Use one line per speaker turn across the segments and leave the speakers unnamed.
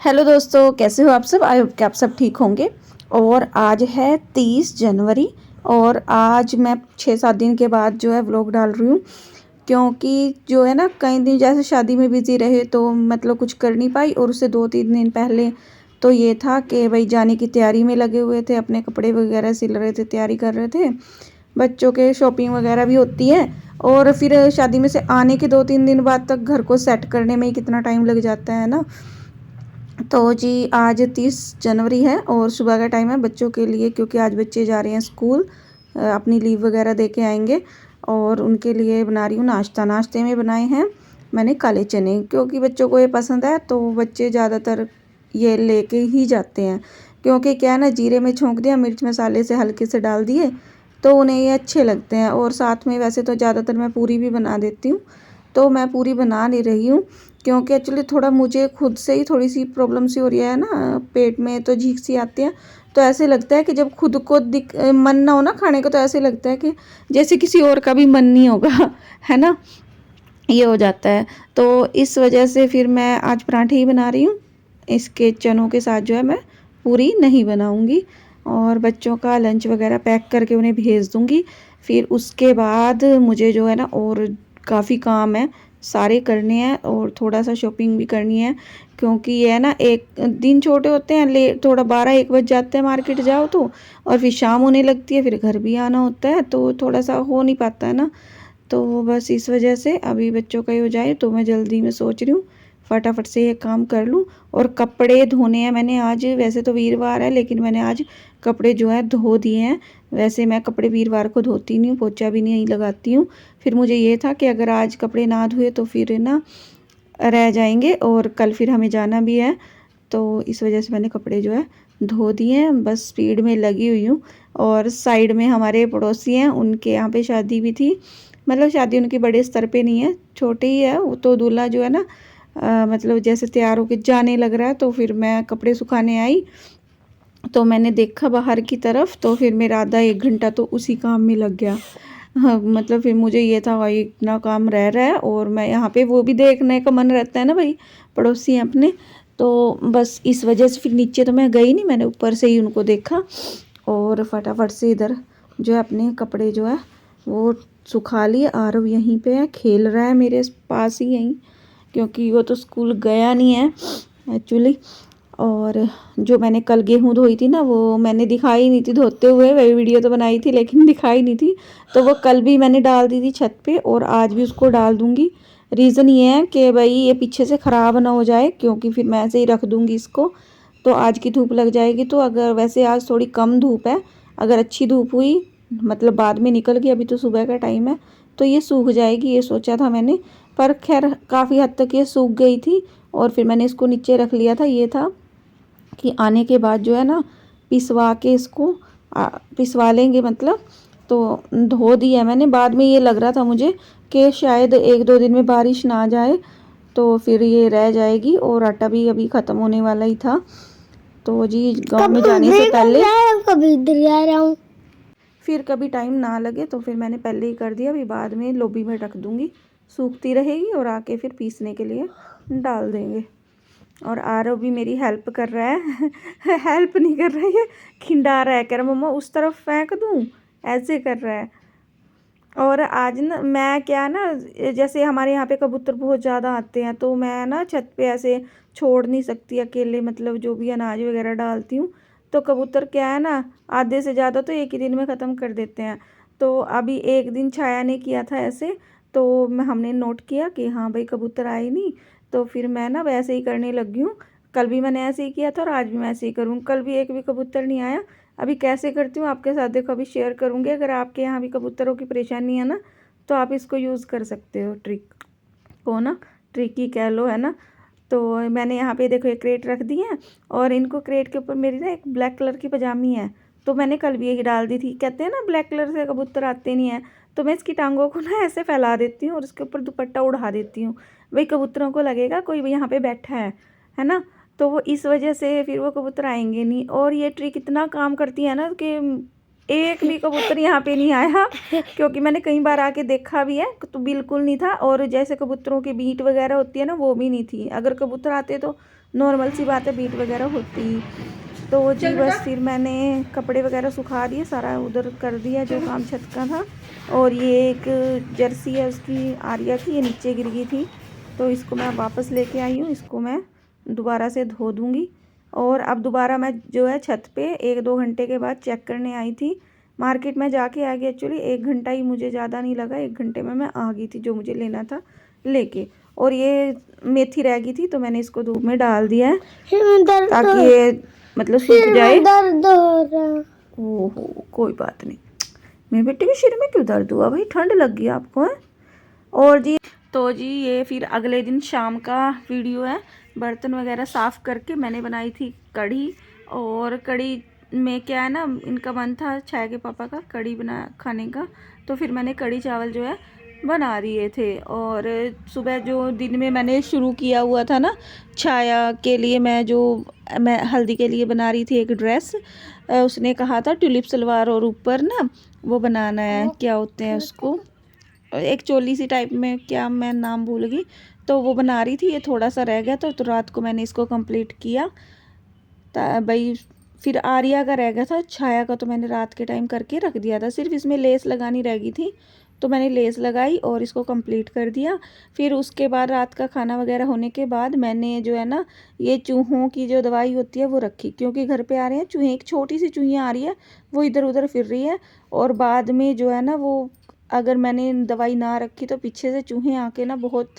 Hello दोस्तों, कैसे हो आप सब। आई होप कि आप सब ठीक होंगे। और आज है 30 जनवरी और आज मैं 6-7 दिन के बाद जो है व्लॉग डाल रही हूँ, क्योंकि जो है ना कई दिन जैसे शादी में बिज़ी रहे तो मतलब कुछ कर नहीं पाई। और उससे 2-3 दिन पहले तो ये था कि भाई जाने की तैयारी में लगे हुए थे, अपने कपड़े वगैरह सिल रहे थे, तैयारी कर रहे थे, बच्चों के शॉपिंग वगैरह भी होती है। और फिर शादी में से आने के 2-3 दिन बाद तक घर को सेट करने में ही कितना टाइम लग जाता है ना। तो जी आज 30 जनवरी है और सुबह का टाइम है बच्चों के लिए, क्योंकि आज बच्चे जा रहे हैं स्कूल, अपनी लीव वगैरह दे के आएंगे। और उनके लिए बना रही हूँ नाश्ता। नाश्ते में बनाए हैं मैंने काले चने, क्योंकि बच्चों को ये पसंद है तो बच्चे ज़्यादातर ये लेके ही जाते हैं। क्योंकि क्या है ना, जीरे में छोंक दिया, मिर्च मसाले से हल्के से डाल दिए तो उन्हें ये अच्छे लगते हैं। और साथ में वैसे तो ज़्यादातर मैं पूरी भी बना देती हूँ, तो मैं पूरी बना नहीं रही हूँ क्योंकि एक्चुअली थोड़ा मुझे खुद से ही थोड़ी सी प्रॉब्लम सी हो रही है ना, पेट में तो झींक सी आती है। तो ऐसे लगता है कि जब खुद को मन ना हो ना खाने को, तो ऐसे लगता है कि जैसे किसी और का भी मन नहीं होगा है ना, ये हो जाता है। तो इस वजह से फिर मैं आज पराठे ही बना रही हूँ। इसके चनों के साथ जो है मैं पूरी नहीं बनाऊँगी। और बच्चों का लंच वगैरह पैक करके उन्हें भेज दूँगी। फिर उसके बाद मुझे जो है ना और काफ़ी काम है, सारे करने हैं और थोड़ा सा शॉपिंग भी करनी है। क्योंकि ये है ना, एक दिन छोटे होते हैं, ले थोड़ा 12-1 बज जाते हैं मार्केट जाओ तो, और फिर शाम होने लगती है, फिर घर भी आना होता है तो थोड़ा सा हो नहीं पाता है ना। तो बस इस वजह से अभी बच्चों का ही हो जाए तो मैं जल्दी में सोच रही हूँ फटाफट से ये काम कर लूँ। और कपड़े धोने हैं मैंने आज, वैसे तो वीरवार है लेकिन मैंने आज कपड़े जो है धो दिए हैं। वैसे मैं कपड़े वीरवार को धोती नहीं हूँ, पोछा भी नहीं लगाती हूँ। फिर मुझे ये था कि अगर आज कपड़े ना धोए तो फिर ना रह जाएंगे और कल फिर हमें जाना भी है। तो इस वजह से मैंने कपड़े जो है धो दिए हैं, बस स्पीड में लगी हुई हूँ। और साइड में हमारे पड़ोसी हैं, उनके यहाँ पे शादी भी थी। मतलब शादी उनकी बड़े स्तर पे नहीं है, छोटे ही है। वो तो दूल्हा जो है ना मतलब जैसे तैयार होके जाने लग रहा है, तो फिर मैं कपड़े सुखाने आई तो मैंने देखा बाहर की तरफ, तो फिर मेरा आधा 1 घंटा तो उसी काम में लग गया। हाँ, मतलब फिर मुझे ये था भाई इतना काम रह रहा है और मैं यहाँ पे वो भी देखने का मन रहता है ना भाई, पड़ोसी हैं अपने। तो बस इस वजह से फिर नीचे तो मैं गई नहीं, मैंने ऊपर से ही उनको देखा और फटाफट से इधर जो है अपने कपड़े जो है वो सुखा लिए। आरव यहीं पे है, खेल रहा है मेरे पास ही यहीं, क्योंकि वो तो स्कूल गया नहीं है एक्चुअली। और जो मैंने कल गेहूँ धोई थी ना, वो मैंने दिखाई नहीं थी धोते हुए, वही वीडियो तो बनाई थी लेकिन दिखाई नहीं थी। तो वो कल भी मैंने डाल दी थी छत पे और आज भी उसको डाल दूँगी। रीज़न ये है कि भाई ये पीछे से ख़राब ना हो जाए, क्योंकि फिर मैं ऐसे ही रख दूँगी इसको तो आज की धूप लग जाएगी। तो अगर वैसे आज थोड़ी कम धूप है, अगर अच्छी धूप हुई मतलब बाद में निकल गई, अभी तो सुबह का टाइम है, तो ये सूख जाएगी, ये सोचा था मैंने। पर खैर काफ़ी हद तक ये सूख गई थी और फिर मैंने इसको नीचे रख लिया था। ये था कि आने के बाद जो है ना पिसवा के इसको पिसवा लेंगे मतलब। तो धो दिया मैंने, बाद में ये लग रहा था मुझे कि शायद 1-2 दिन में बारिश ना जाए तो फिर ये रह जाएगी। और आटा भी अभी ख़त्म होने वाला ही था। तो जी गांव में जाने से पहले
कभी इधर जा रहा हूँ,
फिर कभी टाइम ना लगे तो फिर मैंने पहले ही कर दिया, अभी बाद में लोबी में रख दूँगी, सूखती रहेगी और आके फिर पीसने के लिए डाल देंगे। और आरव भी मेरी हेल्प कर रहा है हेल्प नहीं कर रहा है, खिंडा रहा है, कह रहा मम्मा उस तरफ फेंक दूँ, ऐसे कर रहा है। और आज ना मैं क्या ना, जैसे हमारे यहाँ पे कबूतर बहुत ज़्यादा आते हैं तो मैं ना छत पे ऐसे छोड़ नहीं सकती अकेले, मतलब जो भी अनाज वगैरह डालती हूँ तो कबूतर क्या है ना, आधे से ज़्यादा तो एक ही दिन में ख़त्म कर देते हैं। तो अभी एक दिन छाया ने किया था ऐसे, तो हमने नोट किया कि हाँ भाई कबूतर आए नहीं, तो फिर मैं ना वैसे ही करने लगी हूँ। कल भी मैंने ऐसे ही किया था और आज भी मैं ऐसे ही करूँ। कल भी एक भी कबूतर नहीं आया। अभी कैसे करती हूँ आपके साथ देखो, अभी शेयर करूँगी। अगर आपके यहाँ भी कबूतरों की परेशानी है ना, तो आप इसको यूज़ कर सकते हो, ट्रिक को ना, ट्रिक ही कह लो है ना। तो मैंने यहाँ पे देखो एक क्रेट रख दी है और इनको क्रेट के ऊपर मेरी ना एक ब्लैक कलर की पजामी है, तो मैंने कल भी यही डाल दी थी। कहते हैं ना ब्लैक कलर से कबूतर आते नहीं हैं, तो मैं इसकी टांगों को ना ऐसे फैला देती हूँ और उसके ऊपर दुपट्टा उड़ा देती हूँ। वही कबूतरों को लगेगा कोई भी यहाँ पे बैठा है ना। तो वो इस वजह से फिर वो कबूतर आएंगे नहीं। और ये ट्रिक इतना काम करती है ना कि एक भी कबूतर यहाँ पे नहीं आया, क्योंकि मैंने कई बार आके देखा भी है तो बिल्कुल नहीं था। और जैसे कबूतरों की बीट वगैरह होती है ना, वो भी नहीं थी। अगर कबूतर आते तो नॉर्मल सी बात है, बीट वगैरह होती। तो जी बस फिर मैंने कपड़े वगैरह सुखा दिए, सारा उधर कर दिया जो काम छत का था। और ये एक जर्सी है उसकी, आर्या की, ये नीचे गिर गई थी, तो इसको मैं वापस लेके आई हूँ। इसको मैं दोबारा से धो दूँगी। और अब दोबारा मैं जो है छत पे 1-2 घंटे के बाद चेक करने आई थी। मार्केट में जाके आ गई, एक्चुअली 1 घंटा ही, मुझे ज़्यादा नहीं लगा, 1 घंटे में मैं आ गई थी जो मुझे लेना था लेके। और ये मेथी रह गई थी तो मैंने इसको धूप में डाल दिया है ताकि ये मतलब सूख जाए।
दर्द हो रहा।
ओहो कोई बात नहीं, मेरे बेटे के सिर में क्यों दर्द हुआ भाई, ठंड लग गई आपको है? और जी तो जी ये फिर अगले दिन शाम का वीडियो है। बर्तन वगैरह साफ़ करके मैंने बनाई थी कढ़ी। और कढ़ी में क्या है ना, इनका मन था छाया के पापा का कढ़ी बना खाने का, तो फिर मैंने कढ़ी चावल जो है बना दिए थे। और सुबह जो दिन में मैंने शुरू किया हुआ था ना, छाया के लिए मैं हल्दी के लिए बना रही थी एक ड्रेस। उसने कहा था ट्यूलिप सलवार और ऊपर ना वो बनाना है, क्या होते हैं उसको, एक चोली सी टाइप में, क्या मैं नाम भूल गई, तो वो बना रही थी। ये थोड़ा सा रह गया था तो रात को मैंने इसको कंप्लीट किया भाई। फिर आर्या का रह गया था, छाया का तो मैंने रात के टाइम करके रख दिया था, सिर्फ इसमें लेस लगानी रह गई थी तो मैंने लेस लगाई और इसको कंप्लीट कर दिया। फिर उसके बाद रात का खाना वगैरह होने के बाद मैंने जो है ना, ये चूहों की जो दवाई होती है वो रखी, क्योंकि घर पे आ रहे हैं चूहे, एक छोटी सी चूहिया आ रही है, वो इधर उधर फिर रही है। और बाद में जो है ना, वो अगर मैंने दवाई ना रखी तो पीछे से चूहे आके ना बहुत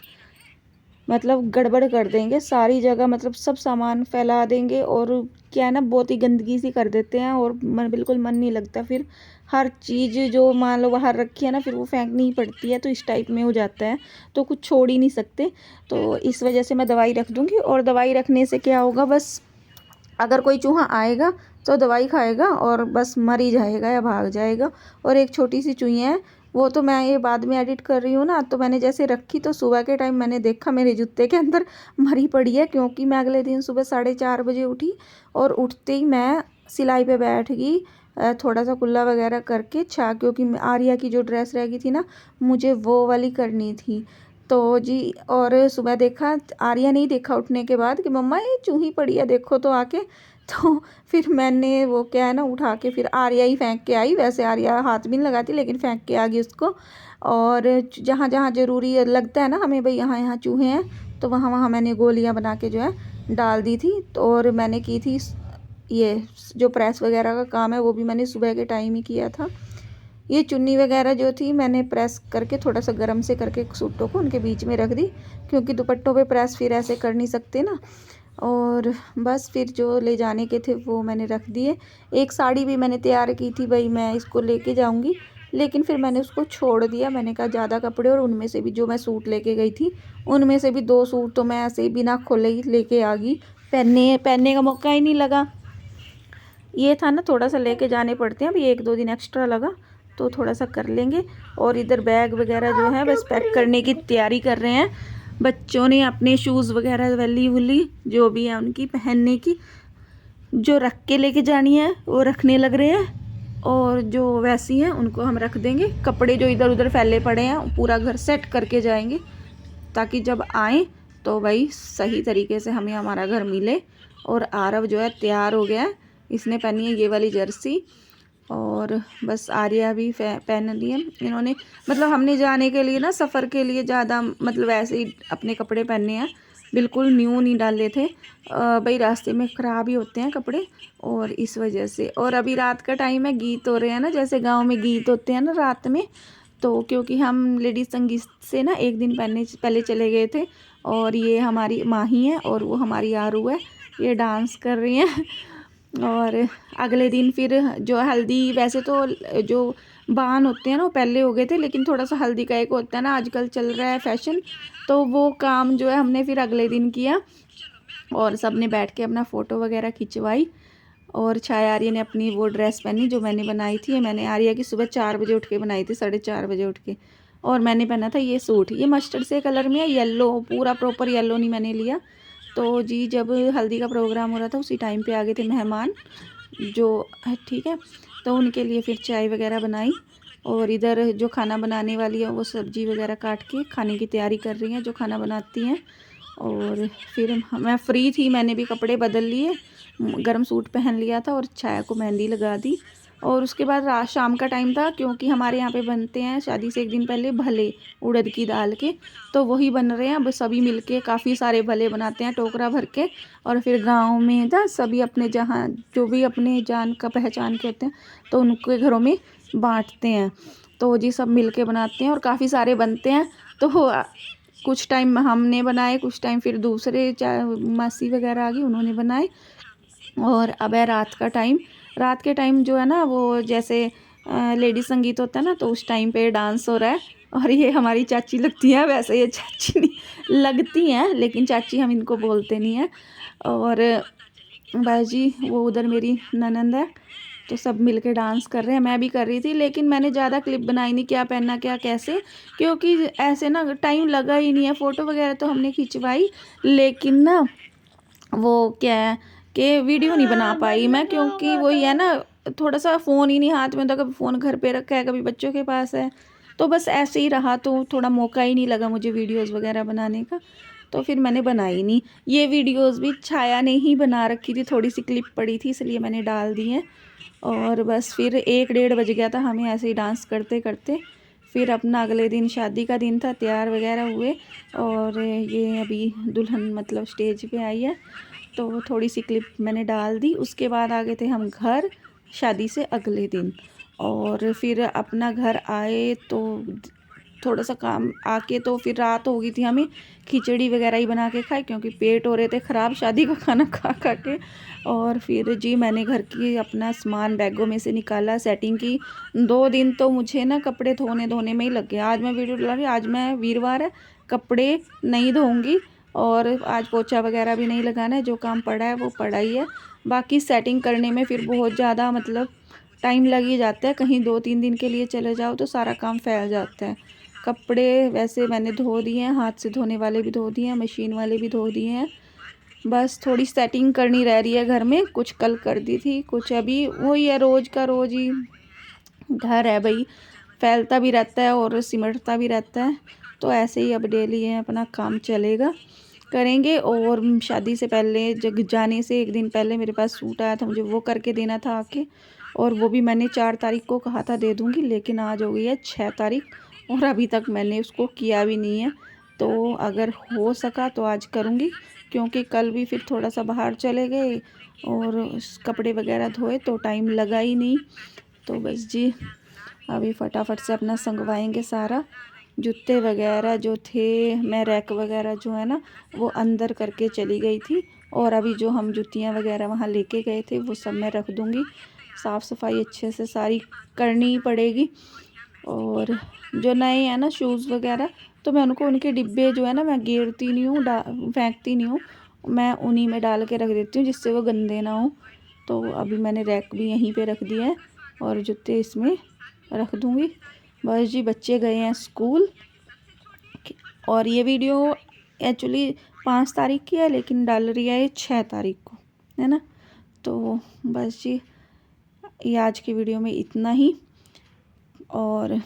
मतलब गड़बड़ कर देंगे सारी जगह, मतलब सब सामान फैला देंगे। और क्या है ना, बहुत ही गंदगी सी कर देते हैं और बिल्कुल मन नहीं लगता। फिर हर चीज़ जो मान लो बाहर रखी है ना, फिर वो फेंकनी ही पड़ती है, तो इस टाइप में हो जाता है, तो कुछ छोड़ ही नहीं सकते। तो इस वजह से मैं दवाई रख दूँगी। और दवाई रखने से क्या होगा, बस अगर कोई चूहा आएगा तो दवाई खाएगा और बस मर ही जाएगा या भाग जाएगा। और एक छोटी सी चुईया है, वो तो मैं ये बाद में एडिट कर रही हूँ ना, तो मैंने जैसे रखी तो सुबह के टाइम मैंने देखा मेरे जूते के अंदर मरी पड़ी है, क्योंकि मैं अगले दिन सुबह 4:30 बजे उठी और उठते ही मैं सिलाई पे बैठ गई, थोड़ा सा कुल्ला वगैरह करके क्योंकि आर्या की जो ड्रेस रह गई थी ना, मुझे वो वाली करनी थी। तो जी और सुबह देखा, आर्या नहीं देखा उठने के बाद कि मम्मा ये चूही पड़ी है देखो तो आके, तो फिर मैंने वो क्या है ना उठा के फिर आर्या ही फेंक के आई। वैसे आर्या हाथ भी नहीं लगाती लेकिन फेंक के आ गई उसको। और जहाँ जहाँ ज़रूरी लगता है ना हमें भाई यहाँ यहाँ चूहे हैं, तो वहाँ वहाँ मैंने गोलियाँ बना के जो है डाल दी थी। तो और मैंने की थी ये जो प्रेस वगैरह का काम है वो भी मैंने सुबह के टाइम ही किया था। ये चुन्नी वगैरह जो थी मैंने प्रेस करके थोड़ा सा गर्म से करके सूटों को उनके बीच में रख दी, क्योंकि दुपट्टों पे प्रेस फिर ऐसे कर नहीं सकते ना। और बस फिर जो ले जाने के थे वो मैंने रख दिए। एक साड़ी भी मैंने तैयार की थी भाई, मैं इसको लेके जाऊंगी, लेकिन फिर मैंने उसको छोड़ दिया। मैंने कहा ज़्यादा कपड़े, और उनमें से भी जो मैं सूट लेके गई थी उनमें से भी 2 सूट तो मैं ऐसे ही बिना खोले ही लेके आ गई, पहनने का मौका ही नहीं लगा। ये था ना, थोड़ा सा लेके जाने पड़ते हैं, अभी 1-2 दिन एक्स्ट्रा लगा तो थोड़ा सा कर लेंगे। और इधर बैग वगैरह जो है बस पैक करने की तैयारी कर रहे हैं। बच्चों ने अपने शूज़ वगैरह वैली वुली जो भी है उनकी पहनने की, जो रख के लेके जानी है वो रखने लग रहे हैं, और जो वैसी हैं उनको हम रख देंगे। कपड़े जो इधर उधर फैले पड़े हैं पूरा घर सेट करके जाएंगे, ताकि जब आएँ तो भाई सही तरीके से हमें हमारा घर मिले। और आरव जो है तैयार हो गया है, इसने पहनी है ये वाली जर्सी, और बस आर्या भी पहन ली है इन्होंने। मतलब हमने जाने के लिए ना, सफ़र के लिए ज़्यादा मतलब ऐसे ही अपने कपड़े पहनने हैं, बिल्कुल न्यू नहीं डाले थे भाई, रास्ते में ख़राब ही होते हैं कपड़े, और इस वजह से। और अभी रात का टाइम है, गीत हो रहे हैं ना, जैसे गांव में गीत होते हैं ना रात में, तो क्योंकि हम लेडीज़ संगीत से ना एक दिन पहले चले गए थे, और ये हमारी माही है और वो हमारी आरू है, ये डांस कर रही हैं। और अगले दिन फिर जो हल्दी, वैसे तो जो बान होते हैं ना वो पहले हो गए थे, लेकिन थोड़ा सा हल्दी का एक होता है ना आजकल चल रहा है फैशन, तो वो काम जो है हमने फिर अगले दिन किया। और सब ने बैठ के अपना फ़ोटो वगैरह खिंचवाई। और छाया आर्या ने अपनी वो ड्रेस पहनी जो मैंने बनाई थी। मैंने आर्या की सुबह 4 बजे उठ के बनाई थी, 4:30 बजे उठ के। और मैंने पहना था ये सूट, ये मस्टर्ड से कलर में है, येलो, पूरा प्रॉपर येलो नहीं मैंने लिया। तो जी जब हल्दी का प्रोग्राम हो रहा था उसी टाइम पे आ गए थे मेहमान जो ठीक है, तो उनके लिए फिर चाय वगैरह बनाई। और इधर जो खाना बनाने वाली है वो सब्जी वगैरह काट के खाने की तैयारी कर रही हैं, जो खाना बनाती हैं। और फिर मैं फ्री थी, मैंने भी कपड़े बदल लिए, गर्म सूट पहन लिया था और छाया को मेहंदी लगा दी। और उसके बाद रात शाम का टाइम था, क्योंकि हमारे यहाँ पे बनते हैं शादी से एक दिन पहले भले उड़द की दाल के, तो वही बन रहे हैं। अब सभी मिलके काफ़ी सारे भले बनाते हैं टोकरा भर के, और फिर गांव में ना सभी अपने जहाँ जो भी अपने जान का पहचान के होते हैं तो उनके घरों में बांटते हैं। तो जी सब मिल के बनाते हैं और काफ़ी सारे बनते हैं। तो कुछ टाइम हमने बनाए, कुछ टाइम फिर दूसरे मासी वगैरह आ गई, उन्होंने बनाए। और अब है रात का टाइम। रात के टाइम जो है ना, वो जैसे लेडी संगीत होता है ना, तो उस टाइम पे डांस हो रहा है। और ये हमारी चाची लगती हैं, वैसे ये चाची नहीं लगती हैं, लेकिन चाची हम इनको बोलते नहीं हैं। और बाजी वो उधर मेरी ननंद है, तो सब मिलके डांस कर रहे हैं। मैं भी कर रही थी, लेकिन मैंने ज़्यादा क्लिप बनाई नहीं, क्या पहनना क्या कैसे, क्योंकि ऐसे ना टाइम लगा ही नहीं है। फ़ोटो वगैरह तो हमने खिंचवाई, लेकिन ना वो क्या है कि वीडियो नहीं बना पाई मैं, क्योंकि वही है ना, थोड़ा सा फ़ोन ही नहीं हाथ में था, कभी फ़ोन घर पे रखा है, कभी बच्चों के पास है, तो बस ऐसे ही रहा। तो थोड़ा मौका ही नहीं लगा मुझे वीडियोस वगैरह बनाने का, तो फिर मैंने बनाई नहीं। ये वीडियोस भी छाया ने ही बना रखी थी, थोड़ी सी क्लिप पड़ी थी इसलिए मैंने डाल दी है। और बस फिर 1 डेढ़ बज गया था हमें ऐसे ही डांस करते करते। फिर अपना अगले दिन शादी का दिन था, तैयार वगैरह हुए, और ये अभी दुल्हन मतलब स्टेज पे आई है, तो थोड़ी सी क्लिप मैंने डाल दी। उसके बाद आ गए थे हम घर शादी से अगले दिन, और फिर अपना घर आए तो थोड़ा सा काम आके तो फिर रात हो गई थी, हमें खिचड़ी वगैरह ही बना के खाए, क्योंकि पेट हो रहे थे ख़राब शादी का खाना खा खा के। और फिर जी मैंने घर की अपना सामान बैगों में से निकाला, सेटिंग की। 2 दिन तो मुझे ना कपड़े धोने में ही लग गया। आज मैं वीडियो डाल रही, आज मैं वीरवार है, कपड़े नहीं धोऊंगी, और आज पोछा वगैरह भी नहीं लगाना है, जो काम पड़ा है वो पड़ा ही है। बाकी सेटिंग करने में फिर बहुत ज़्यादा मतलब टाइम लग ही जाता है, कहीं 2-3 दिन के लिए चले जाओ तो सारा काम फैल जाता है। कपड़े वैसे मैंने धो दिए हैं, हाथ से धोने वाले भी धो दिए हैं, मशीन वाले भी धो दिए हैं। बस थोड़ी सेटिंग करनी रह रही है घर में, कुछ कल कर दी थी, कुछ अभी वही है, रोज़ का रोज़ ही घर है भाई, फैलता भी रहता है और सिमटता भी रहता है, तो ऐसे ही अब डेली है अपना काम चलेगा, करेंगे। और शादी से पहले जग जाने से एक दिन पहले मेरे पास सूट आया था, मुझे वो करके देना था आके, और वो भी मैंने 4 तारीख को कहा था दे दूँगी, लेकिन आज हो गई है 6 तारीख और अभी तक मैंने उसको किया भी नहीं है। तो अगर हो सका तो आज करूँगी, क्योंकि कल भी फिर थोड़ा सा बाहर चले गए और कपड़े वगैरह धोए तो टाइम लगा ही नहीं। तो बस जी अभी फटाफट से अपना संगवाएंगे सारा। जूते वगैरह जो थे, मैं रैक वगैरह जो है ना वो अंदर करके चली गई थी, और अभी जो हम जूतियाँ वगैरह वहाँ लेके गए थे वो सब मैं रख दूँगी। साफ़ सफाई अच्छे से सारी करनी ही पड़ेगी। और जो नए हैं ना शूज़ वगैरह, तो मैं उनको उनके डिब्बे जो है ना मैं गेरती नहीं हूँ, फेंकती नहीं हूँ, मैं उन्हीं में डाल के रख देती हूँ जिससे वो गंदे ना हो। तो अभी मैंने रैक भी यहीं पे रख दिया है और जूते इसमें रख दूँगी। बस जी बच्चे गए हैं स्कूल, और ये वीडियो एक्चुअली 5 तारीख की है, लेकिन डाल रही है ये 6 तारीख को, है ना। तो बस जी ये आज की वीडियो में इतना ही, और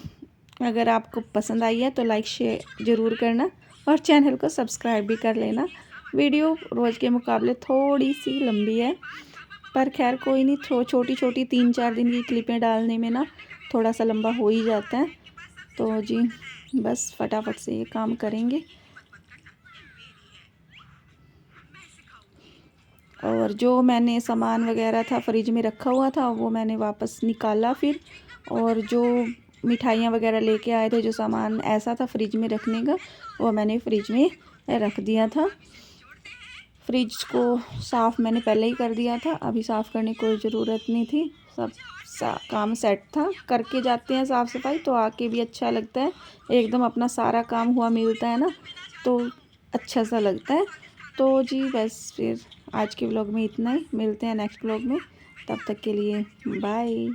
अगर आपको पसंद आई है तो लाइक शेयर ज़रूर करना और चैनल को सब्सक्राइब भी कर लेना। वीडियो रोज़ के मुकाबले थोड़ी सी लंबी है, पर खैर कोई नहीं, छोटी छोटी 3-4 दिन की क्लिपें डालने में ना थोड़ा सा लंबा हो ही जाता है। तो जी बस फटाफट से ये काम करेंगे। और जो मैंने सामान वगैरह था फ्रिज में रखा हुआ था वो मैंने वापस निकाला फिर, और जो मिठाइयाँ वगैरह लेके आए थे, जो सामान ऐसा था फ्रिज में रखने का, वो मैंने फ्रिज में रख दिया था। फ्रिज को साफ़ मैंने पहले ही कर दिया था, अभी साफ़ करने की कोई ज़रूरत नहीं थी, सब काम सेट था। करके जाते हैं साफ़ सफाई तो आके भी अच्छा लगता है, एकदम अपना सारा काम हुआ मिलता है ना, तो अच्छा सा लगता है। तो जी बस फिर आज के व्लॉग में इतना ही, मिलते हैं नेक्स्ट व्लॉग में, तब तक के लिए बाय।